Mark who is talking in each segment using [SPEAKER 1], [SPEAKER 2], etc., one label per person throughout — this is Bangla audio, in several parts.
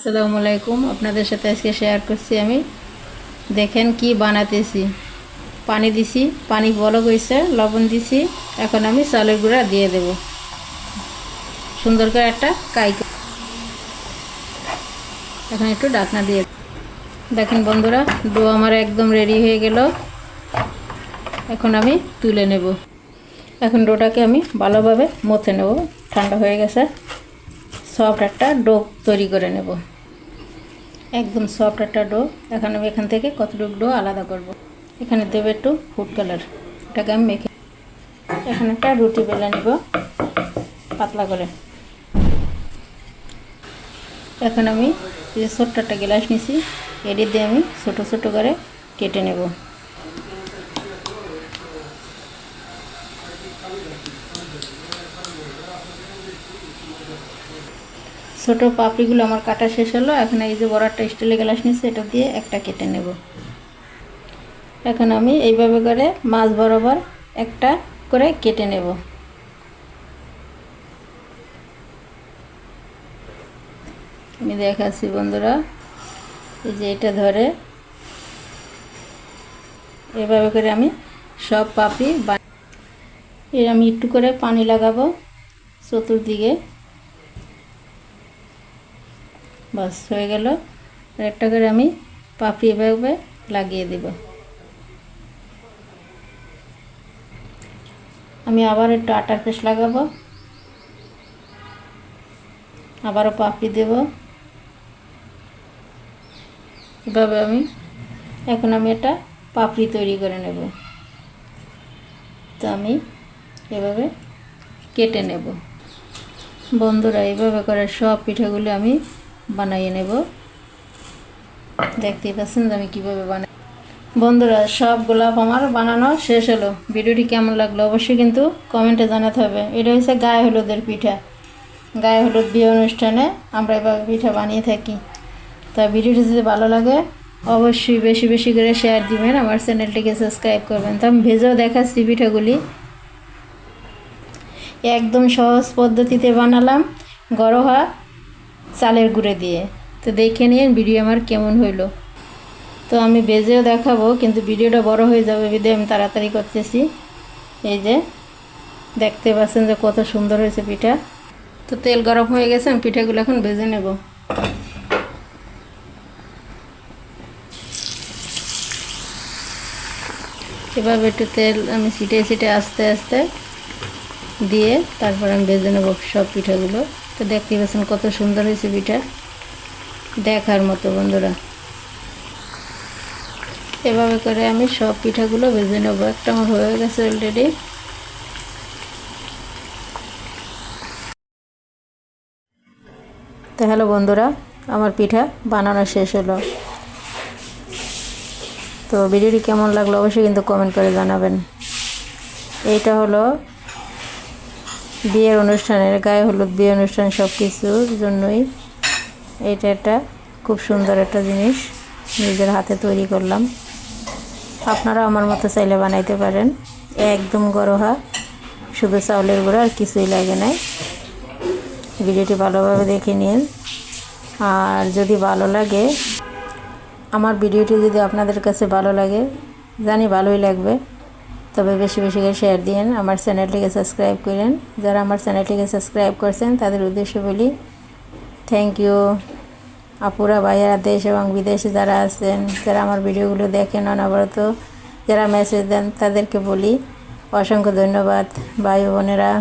[SPEAKER 1] আসসালামু আলাইকুম। আপনাদের সাথে আজকে শেয়ার করছি আমি। দেখেন কি বানাতেছি। পানি দিছি, পানি বলক হয়েছে, লবণ দিছি। এখন আমি চালের গুঁড়া দিয়ে দেব। সুন্দর করে একটা এখন একটু ঢাকনা দিয়ে দেখেন বন্ধুরা, ডো আমার একদম রেডি হয়ে গেল। এখন আমি তুলে নেব। এখন ডোটাকে আমি ভালোভাবে মথে নেব। ঠান্ডা হয়ে গেছে। সফট একটা ডো তৈরি করে নেব। একদম সফট একটা ডো। এখন আমি এখান থেকে কতটুকু ডো আলাদা করব। এখানে দেবে একটু ফুড কালার। এটাকে আমি মেখে এখন একটা রুটি বেলে নিব পাতলা করে। এখন আমি যে ছোট্ট একটা গ্লাস নিছি, এটি দিয়ে আমি ছোট ছোট করে কেটে নেব। ছোট পাপড়িগুলো আমার কাটা শেষ হলো। এখন এই যে বড় একটা স্টিলের গ্লাস নিছি, এটা দিয়ে একটা কেটে নেব। এখন আমি এইভাবে করে মাছ বরাবর একটা করে কেটে নেব। আমি দেখাচ্ছি বন্ধুরা, এই যে এটা ধরে এভাবে করে আমি সব পাপড়ি এর আমি একটু করে পানি লাগাবো চতুর্দিকে। বাস হয়ে গেল। একটা করে আমি পাপড়ি এভাবে লাগিয়ে দেব। আমি আবার একটু আটার পেস্ট লাগাবো, আবারও পাপড়ি দেব। এভাবে এখন আমি একটা পাপড়ি তৈরি করে নেব। তো আমি এভাবে কেটে নেব। বন্ধুরা, এইভাবে করে সব পিঠাগুলো আমি বানিয়ে নেব। দেখতেই পাচ্ছেন যে আমি কীভাবে বানাই। বন্ধুরা, সব গোলাপ আমার বানানো শেষ হলো। ভিডিওটি কেমন লাগলো অবশ্যই কিন্তু কমেন্টে জানাতে হবে। এটা হচ্ছে গায়ে হলুদের পিঠা। গায়ে হলুদ বিয়ে অনুষ্ঠানে আমরা এভাবে পিঠা বানিয়ে থাকি। তা ভিডিওটি যদি ভালো লাগে অবশ্যই বেশি বেশি করে শেয়ার দিবেন, আমার চ্যানেলটিকে সাবস্ক্রাইব করবেন। তো আমি ভেজেও দেখাচ্ছি পিঠাগুলি। একদম সহজ পদ্ধতিতে বানালাম ঘরোয়া চালের গুঁড়ো দিয়ে। তো দেখে নিন ভিডিও আমার কেমন হইলো। তো আমি ভেজেও দেখাবো, কিন্তু ভিডিওটা বড় হয়ে যাবে বিধায় আমি তাড়াতাড়ি করতেছি। এই যে দেখতে পাচ্ছেন যে কত সুন্দর হয়েছে পিঠা। তো তেল গরম হয়ে গেছে, আমি পিঠাগুলো এখন ভেজে নেব। এভাবে একটু তেল আমি ছিটে ছিটে আস্তে আস্তে দিয়ে তারপর আমি ভেজে নেব সব পিঠাগুলো। তো দেখতে পাচ্ছেন কত সুন্দর হয়েছে পিঠা, দেখার মতো বন্ধুরা। এভাবে করে আমি সব পিঠাগুলো ভেজে নেব। একটা আমার হয়ে গেছে অলরেডি। তো হ্যালো বন্ধুরা, আমার পিঠা বানানো শেষ হলো। তো ভিডিওটি কেমন লাগলো অবশ্যই কিন্তু কমেন্ট করে জানাবেন। এইটা হলো বিয়ের অনুষ্ঠানের গায়ে হলুদ বিয়ে অনুষ্ঠান, সব কিছুর জন্যই এটা একটা খুব সুন্দর একটা জিনিস নিজের হাতে তৈরি করলাম। আপনারা আমার মতো চাইলে বানাইতে পারেন। একদম ঘরোয়া, শুধু চাউলের গুঁড়া, আর কিছুই লাগে নাই। ভিডিওটি ভালোভাবে দেখে নিন। আর যদি ভালো লাগে, আমার ভিডিওটি যদি আপনাদের কাছে ভালো লাগে, জানি ভালোই লাগবে, তবে বেশি বেশি করে শেয়ার দিন। আমার চ্যানেলটিকে সাবস্ক্রাইব করেন। যারা আমার চ্যানেলটিকে সাবস্ক্রাইব করছেন তাদের উদ্দেশ্যে বলি থ্যাংক ইউ। আপুরা ভাইয়ারা দেশ এবং বিদেশে যারা আছেন, যারা আমার ভিডিওগুলো দেখেন অনবরত, যারা মেসেজ দেন, তাদেরকে বলি অসংখ্য ধন্যবাদ ভাই বোনেরা।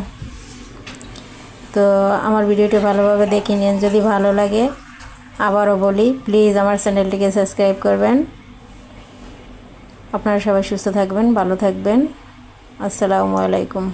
[SPEAKER 1] তো আমার ভিডিওটি ভালোভাবে দেখে নিন। যদি ভালো লাগে আবারও বলি প্লিজ আমার চ্যানেলটিকে সাবস্ক্রাইব করবেন। আপনারা সবাই সুস্থ থাকবেন, ভালো থাকবেন। আসসালামু আলাইকুম।